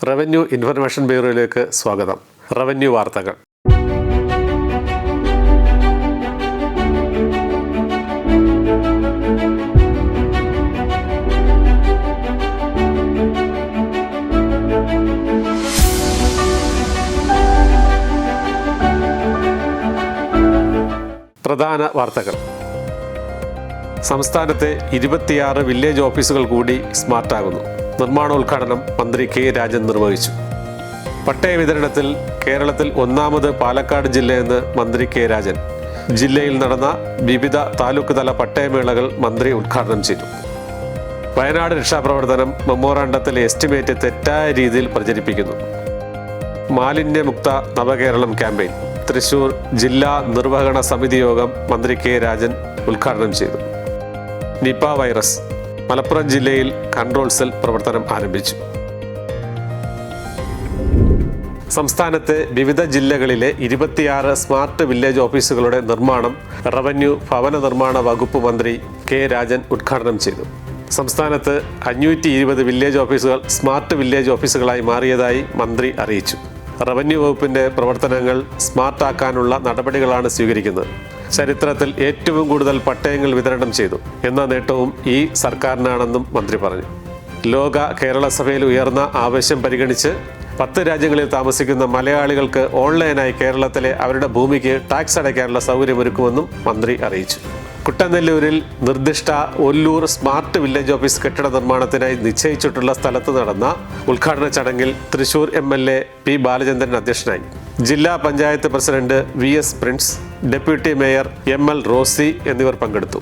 Revenue information ബ്യൂറോയിലേക്ക് സ്വാഗതം. Revenue വാർത്തകൾ. പ്രധാന വാർത്തകൾ. സംസ്ഥാനത്തെ 26 വില്ലേജ് ഓഫീസുകൾ കൂടി സ്മാർട്ടാകുന്നു. നിർമ്മാണോദ്ഘാടനം മന്ത്രി കെ രാജൻ നിർവഹിച്ചു. പട്ടയ വിതരണത്തിൽ കേരളത്തിൽ ഒന്നാമത് പാലക്കാട് ജില്ലയെന്ന് മന്ത്രി കെ രാജൻ. ജില്ലയിൽ നടന്ന വിവിധ താലൂക്ക് തല പട്ടയമേളകൾ മന്ത്രി ഉദ്ഘാടനം ചെയ്തു. വയനാട് രക്ഷാപ്രവർത്തനം മെമ്മോറാണ്ടത്തിലെ എസ്റ്റിമേറ്റ് തെറ്റായ രീതിയിൽ പ്രചരിപ്പിക്കുന്നു. മാലിന്യമുക്ത നവകേരളം ക്യാമ്പയിൻ തൃശൂർ ജില്ലാ നിർവഹണ സമിതി യോഗം മന്ത്രി കെ രാജൻ ഉദ്ഘാടനം ചെയ്തു. നിപ വൈറസ് മലപ്പുറം ജില്ലയിൽ കൺട്രോൾ സെൽ പ്രവർത്തനം ആരംഭിച്ചു. സംസ്ഥാനത്തെ വിവിധ ജില്ലകളിലെ 26 സ്മാർട്ട് വില്ലേജ് ഓഫീസുകളുടെ നിർമ്മാണം റവന്യൂ ഭവന നിർമ്മാണ വകുപ്പ് മന്ത്രി കെ രാജൻ ഉദ്ഘാടനം ചെയ്തു. സംസ്ഥാനത്ത് 520 വില്ലേജ് ഓഫീസുകൾ സ്മാർട്ട് വില്ലേജ് ഓഫീസുകളായി മാറിയതായി മന്ത്രി അറിയിച്ചു. റവന്യൂ വകുപ്പിന്റെ പ്രവർത്തനങ്ങൾ സ്മാർട്ടാക്കാനുള്ള നടപടികളാണ് സ്വീകരിക്കുന്നത്. ചരിത്രത്തിൽ ഏറ്റവും കൂടുതൽ പട്ടയങ്ങൾ വിതരണം ചെയ്തു എന്ന നേട്ടവും ഈ സർക്കാരിനാണെന്നും മന്ത്രി പറഞ്ഞു. ലോക കേരള സഭയിൽ ഉയർന്ന ആവശ്യം പരിഗണിച്ച് 10 രാജ്യങ്ങളിൽ താമസിക്കുന്ന മലയാളികൾക്ക് ഓൺലൈനായി കേരളത്തിലെ അവരുടെ ഭൂമിക്ക് ടാക്സ് അടയ്ക്കാനുള്ള സൗകര്യമൊരുക്കുമെന്നും മന്ത്രി അറിയിച്ചു. കുട്ടനെല്ലൂരിൽ നിർദ്ദിഷ്ട ഒല്ലൂർ സ്മാർട്ട് വില്ലേജ് ഓഫീസ് കെട്ടിട നിർമ്മാണത്തിനായി നിശ്ചയിച്ചിട്ടുള്ള സ്ഥലത്ത് നടന്ന ഉദ്ഘാടന ചടങ്ങിൽ തൃശൂർ MLA പി ബാലചന്ദ്രൻ അധ്യക്ഷനായി. ജില്ലാ panchayat president VS Prince, deputy mayor ML Rosy എന്നിവർ പങ്കെടുത്തു.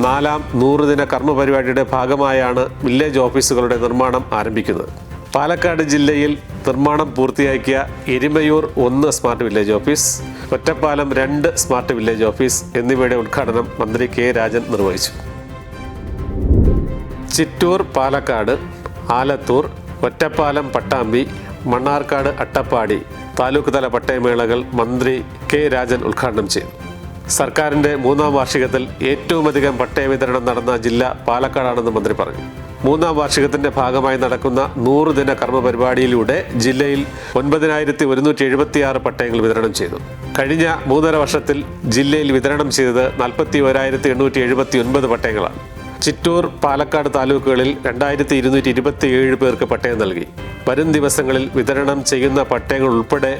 4ാം 100 ദിന കർമ്മ പരിപാടിയുടെ ഭാഗമായാണ് വില്ലേജ് ഓഫീസുകളുടെ നിർമ്മാണം ആരംഭിക്കുന്നത്. പാലക്കാട് ജില്ലയിൽ നിർമ്മാണം പൂർത്തിയാക്കിയ Erumayur 1 smart village office, Ottapalam 2 smart village office എന്നിവയുടെ ഉദ്ഘാടനം മന്ത്രി കെ രാജൻ നിർവഹിച്ചു. ചിറ്റൂർ, പാലക്കാട്, ആലത്തൂർ, ഒറ്റപ്പാലം, പട്ടാമ്പി, മണ്ണാർക്കാട്, അട്ടപ്പാടി താലൂക്ക് തല പട്ടയമേളകൾ മന്ത്രി കെ രാജൻ ഉദ്ഘാടനം ചെയ്തു. സർക്കാരിൻ്റെ 3ാം വാർഷികത്തിൽ ഏറ്റവും അധികം പട്ടയ വിതരണം നടന്ന ജില്ല പാലക്കാടാണെന്ന് മന്ത്രി പറഞ്ഞു. 3ാം വാർഷികത്തിന്റെ ഭാഗമായി നടക്കുന്ന 100 ദിന കർമ്മ പരിപാടിയിലൂടെ ജില്ലയിൽ 9176 പട്ടയങ്ങൾ വിതരണം ചെയ്തു. കഴിഞ്ഞ 3.5 വർഷത്തിൽ ജില്ലയിൽ വിതരണം ചെയ്തത് 41,879 പട്ടയങ്ങളാണ്. ചിറ്റൂർ, പാലക്കാട് താലൂക്കുകളിൽ 2227 പേർക്ക് പട്ടയം നൽകി. വരും ദിവസങ്ങളിൽ വിതരണം ചെയ്യുന്ന പട്ടയങ്ങൾ ഉൾപ്പെടെ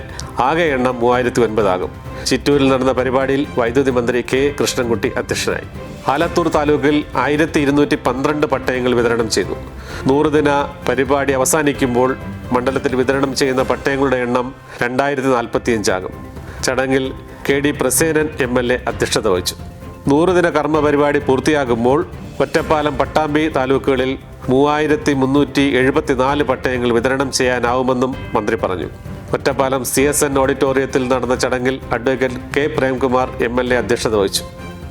ആകെ എണ്ണം 3009 ആകും. ചിറ്റൂരിൽ നടന്ന പരിപാടിയിൽ വൈദ്യുതി മന്ത്രി കെ കൃഷ്ണൻകുട്ടി അധ്യക്ഷനായി. ആലത്തൂർ താലൂക്കിൽ 1212 പട്ടയങ്ങൾ വിതരണം ചെയ്തു. 100 ദിന പരിപാടി അവസാനിക്കുമ്പോൾ മണ്ഡലത്തിൽ വിതരണം ചെയ്യുന്ന പട്ടയങ്ങളുടെ എണ്ണം 2045 ആകും. ചടങ്ങിൽ KD പ്രസേനൻ MLA അധ്യക്ഷത വഹിച്ചു. 100 ദിന കർമ്മ പരിപാടി പൂർത്തിയാകുമ്പോൾ ഒറ്റപ്പാലം, പട്ടാമ്പി താലൂക്കുകളിൽ 3374 പട്ടയങ്ങൾ വിതരണം ചെയ്യാനാവുമെന്നും മന്ത്രി പറഞ്ഞു. ഒറ്റപ്പാലം CSN ഓഡിറ്റോറിയത്തിൽ നടന്ന ചടങ്ങിൽ അഡ്വക്കേറ്റ് K പ്രേംകുമാർ MLA അധ്യക്ഷത വഹിച്ചു.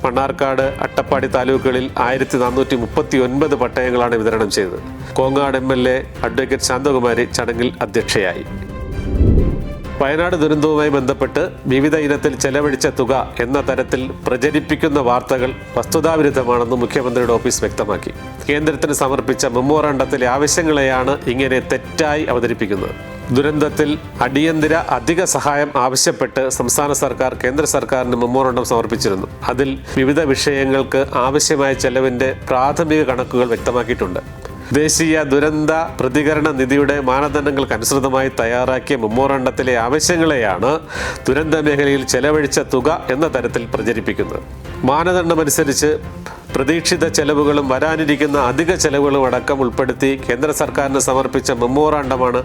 മണ്ണാർക്കാട്, അട്ടപ്പാടി താലൂക്കുകളിൽ 1439 പട്ടയങ്ങളാണ് വിതരണം ചെയ്തത്. കോങ്ങാട് MLA അഡ്വക്കേറ്റ് ശാന്തകുമാരി ചടങ്ങിൽ അധ്യക്ഷയായി. വയനാട് ദുരന്തവുമായി ബന്ധപ്പെട്ട് വിവിധ ഇനത്തിൽ ചെലവഴിച്ച തുക എന്ന തരത്തിൽ പ്രചരിപ്പിക്കുന്ന വാർത്തകൾ വസ്തുതാവിരുദ്ധമാണെന്ന് മുഖ്യമന്ത്രിയുടെ ഓഫീസ് വ്യക്തമാക്കി. കേന്ദ്രത്തിന് സമർപ്പിച്ച മെമ്മോറാണ്ടത്തിലെ ആവശ്യങ്ങളെയാണ് ഇങ്ങനെ തെറ്റായി അവതരിപ്പിക്കുന്നത്. ദുരന്തത്തിൽ അടിയന്തര അധിക സഹായം ആവശ്യപ്പെട്ട് സംസ്ഥാന സർക്കാർ കേന്ദ്ര സർക്കാരിന് മെമ്മോറാണ്ടം സമർപ്പിച്ചിരുന്നു. അതിൽ വിവിധ വിഷയങ്ങൾക്ക് ആവശ്യമായ ചെലവിന്റെ പ്രാഥമിക കണക്കുകൾ വ്യക്തമാക്കിയിട്ടുണ്ട്. ദേശീയ ദുരന്ത പ്രതികരണ നിധിയുടെ മാനദണ്ഡങ്ങൾക്കനുസൃതമായി തയ്യാറാക്കിയ മെമ്മോറാണ്ടത്തിലെ ആവശ്യങ്ങളെയാണ് ദുരന്ത മേഖലയിൽ ചെലവഴിച്ച തുക എന്ന തരത്തിൽ പ്രചരിപ്പിക്കുന്നത്. മാനദണ്ഡമനുസരിച്ച് പ്രതീക്ഷിത ചെലവുകളും വരാനിരിക്കുന്ന അധിക ചെലവുകളും അടക്കം ഉൾപ്പെടുത്തി കേന്ദ്ര സർക്കാരിന് സമർപ്പിച്ച മെമ്മോറാണ്ടമാണ്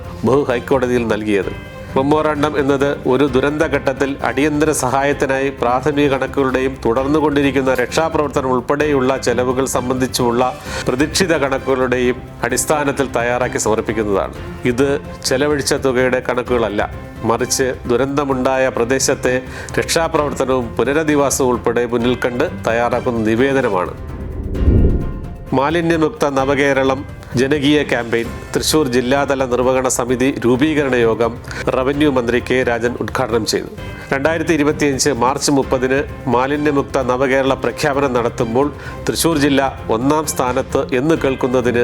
ഹൈക്കോടതിയിൽ നൽകിയത്. മെമ്മോറാണ്ടം എന്നത് ഒരു ദുരന്തഘട്ടത്തിൽ അടിയന്തര സഹായത്തിനായി പ്രാഥമിക കണക്കുകളുടെയും തുടർന്നുകൊണ്ടിരിക്കുന്ന രക്ഷാപ്രവർത്തനം ഉൾപ്പെടെയുള്ള ചെലവുകൾ സംബന്ധിച്ചുള്ള പ്രതീക്ഷിത കണക്കുകളുടെയും അടിസ്ഥാനത്തിൽ തയ്യാറാക്കി സമർപ്പിക്കുന്നതാണ്. ഇത് ചെലവഴിച്ച തുകയുടെ കണക്കുകളല്ല, മറിച്ച് ദുരന്തമുണ്ടായ പ്രദേശത്തെ രക്ഷാപ്രവർത്തനവും പുനരധിവാസവും ഉൾപ്പെടെ മുന്നിൽ കണ്ട് തയ്യാറാക്കുന്ന നിവേദനമാണ്. മാലിന്യമുക്ത നവകേരളം ജനകീയ ക്യാമ്പയിൻ തൃശൂർ ജില്ലാതല നിർവഹണ സമിതി രൂപീകരണ യോഗം റവന്യൂ മന്ത്രി കെ രാജൻ ഉദ്ഘാടനം ചെയ്തു. 2025 മാർച്ച് 30 മാലിന്യമുക്ത നവകേരള പ്രഖ്യാപനം നടത്തുമ്പോൾ തൃശൂർ ജില്ല 1ാം സ്ഥാനത്ത് എന്ന് കേൾക്കുന്നതിന്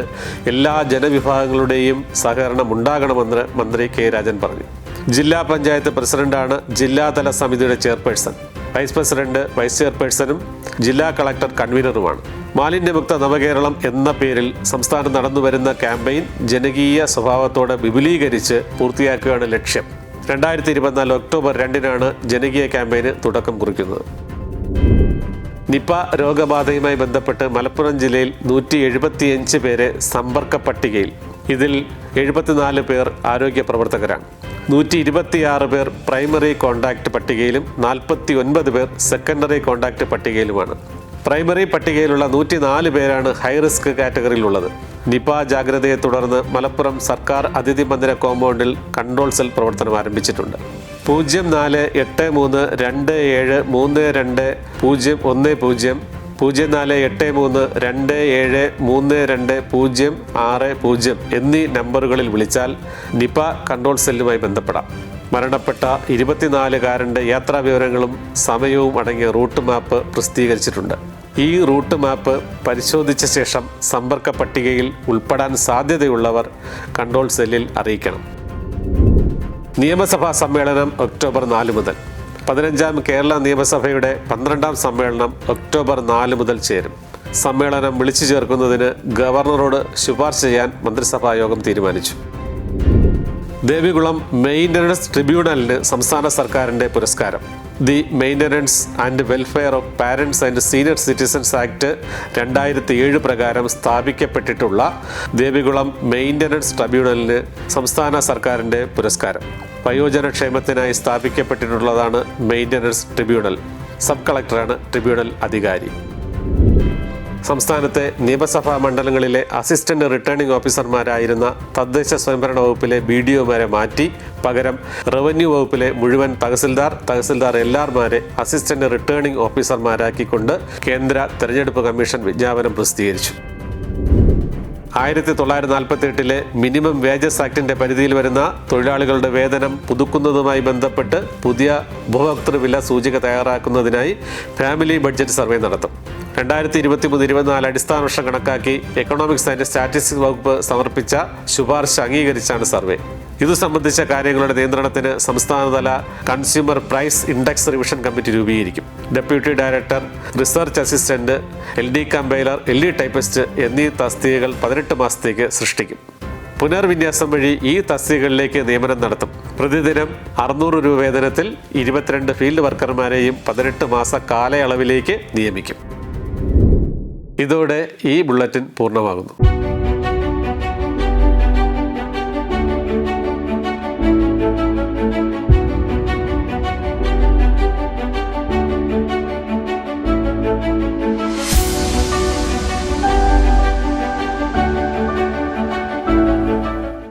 എല്ലാ ജനവിഭാഗങ്ങളുടെയും സഹകരണം ഉണ്ടാകണമെന്ന് മന്ത്രി കെ രാജൻ പറഞ്ഞു. ജില്ലാ പഞ്ചായത്ത് പ്രസിഡന്റാണ് ജില്ലാതല സമിതിയുടെ ചെയർപേഴ്സൺ. വൈസ് പ്രസിഡന്റ്, വൈസ് ചെയർപേഴ്സണും ജില്ലാ കളക്ടർ കൺവീനറുമാണ്. മാലിന്യമുക്ത നവകേരളം എന്ന പേരിൽ സംസ്ഥാനം നടന്നുവരുന്ന ക്യാമ്പയിൻ ജനകീയ സ്വഭാവത്തോടെ വിപുലീകരിച്ച് പൂർത്തിയാക്കുകയാണ് ലക്ഷ്യം. 2024 ഒക്ടോബർ 2 ജനകീയ ക്യാമ്പയിന് തുടക്കം കുറിക്കുന്നത്. നിപ രോഗബാധയുമായി ബന്ധപ്പെട്ട് മലപ്പുറം ജില്ലയിൽ 175 പേരെ സമ്പർക്ക പട്ടികയിൽ. ഇതിൽ 74 പേർ ആരോഗ്യ പ്രവർത്തകരാണ്. 126 പേർ പ്രൈമറി കോണ്ടാക്ട് പട്ടികയിലും 49 പേർ സെക്കൻഡറി കോണ്ടാക്ട് പട്ടികയിലുമാണ്. പ്രൈമറി പട്ടികയിലുള്ള 104 പേരാണ് ഹൈറിസ്ക് കാറ്റഗറിയിലുള്ളത്. നിപ ജാഗ്രതയെ തുടർന്ന് മലപ്പുറം സർക്കാർ അതിഥി മന്ദിര കോമ്പൗണ്ടിൽ കൺട്രോൾ സെൽ പ്രവർത്തനം ആരംഭിച്ചിട്ടുണ്ട്. 0483273210 0483273260 എന്നീ നമ്പറുകളിൽ വിളിച്ചാൽ നിപ കൺട്രോൾ സെല്ലുമായി ബന്ധപ്പെടാം. മരണപ്പെട്ട 24കാരൻ്റെ യാത്രാ വിവരങ്ങളും സമയവും അടങ്ങിയ റൂട്ട് മാപ്പ് പ്രസിദ്ധീകരിച്ചിട്ടുണ്ട്. ഈ റൂട്ട് മാപ്പ് പരിശോധിച്ച ശേഷം സമ്പർക്ക പട്ടികയിൽ ഉൾപ്പെടാൻ സാധ്യതയുള്ളവർ കൺട്രോൾ സെല്ലിൽ അറിയിക്കണം. നിയമസഭാ സമ്മേളനം ഒക്ടോബർ 4 മുതൽ. 15ാം കേരള നിയമസഭയുടെ 12ാം സമ്മേളനം ഒക്ടോബർ 4 മുതൽ ചേരും. സമ്മേളനം വിളിച്ചു ചേർക്കുന്നതിന് ഗവർണറോട് ശുപാർശ ചെയ്യാൻ മന്ത്രിസഭാ യോഗം തീരുമാനിച്ചു. ദേവികുളം മെയിൻ്റനൻസ് ട്രിബ്യൂണലിന് സംസ്ഥാന സർക്കാരിൻ്റെ പുരസ്കാരം. The maintenance and welfare of parents and senior citizens act 2007 പ്രകാരം സ്ഥാപിക്കപ്പെട്ടിട്ടുള്ള ദേവികുളം മെയിൻ്റനൻസ് ട്രിബ്യൂണലിന് സംസ്ഥാന സർക്കാരിൻ്റെ പുരസ്കാരം. വയോജനക്ഷേമത്തിനായി സ്ഥാപിക്കപ്പെട്ടിട്ടുള്ളതാണ് മെയിൻ്റനൻസ് ട്രിബ്യൂണൽ. സബ് കളക്ടറാണ് ട്രിബ്യൂണൽ അധികാരി. സംസ്ഥാനത്തെ നിയമസഭാ മണ്ഡലങ്ങളിലെ അസിസ്റ്റന്റ് റിട്ടേണിംഗ് ഓഫീസർമാരായിരുന്ന തദ്ദേശ സ്വയംഭരണ വകുപ്പിലെ BDOമാരെ മാറ്റി പകരം റവന്യൂ വകുപ്പിലെ മുഴുവൻ തഹസിൽദാർ എല്ലാർമാരെ അസിസ്റ്റന്റ് റിട്ടേണിംഗ് ഓഫീസർമാരാക്കിക്കൊണ്ട് കേന്ദ്ര തെരഞ്ഞെടുപ്പ് കമ്മീഷൻ വിജ്ഞാപനം പ്രസിദ്ധീകരിച്ചു. 1948 മിനിമം വേജസ് ആക്ടിന്റെ പരിധിയിൽ വരുന്ന തൊഴിലാളികളുടെ വേതനം പുതുക്കുന്നതുമായി ബന്ധപ്പെട്ട് പുതിയ ഉപഭോക്തൃ വില സൂചിക തയ്യാറാക്കുന്നതിനായി ഫാമിലി ബഡ്ജറ്റ് സർവേ നടത്തും. 2023-24 അടിസ്ഥാന വർഷം കണക്കാക്കി എക്കണോമിക്സ് ആൻഡ് സ്റ്റാറ്റിസ്റ്റിക്സ് വകുപ്പ് സമർപ്പിച്ച ശുപാർശ അംഗീകരിച്ചാണ് സർവേ. ഇതു സംബന്ധിച്ച കാര്യങ്ങളുടെ നിയന്ത്രണത്തിന് സംസ്ഥാനതല consumer price index revision committee രൂപീകരിക്കും. Deputy director, research assistant, LD compiler, LD typist എന്നീ തസ്തികകൾ 18 മാസത്തേക്ക് സൃഷ്ടിക്കും. പുനർവിന്യാസം വഴി ഈ തസ്തികകളിലേക്ക് നിയമനം നടത്തും. പ്രതിദിനം 600 രൂപ വേതനത്തിൽ 22 ഫീൽഡ് വർക്കർമാരെയും 18 മാസ കാലയളവിലേക്ക് നിയമിക്കും. ഇതോടെ ഈ ബുള്ളറ്റിൻ പൂർണ്ണമാകുന്നു.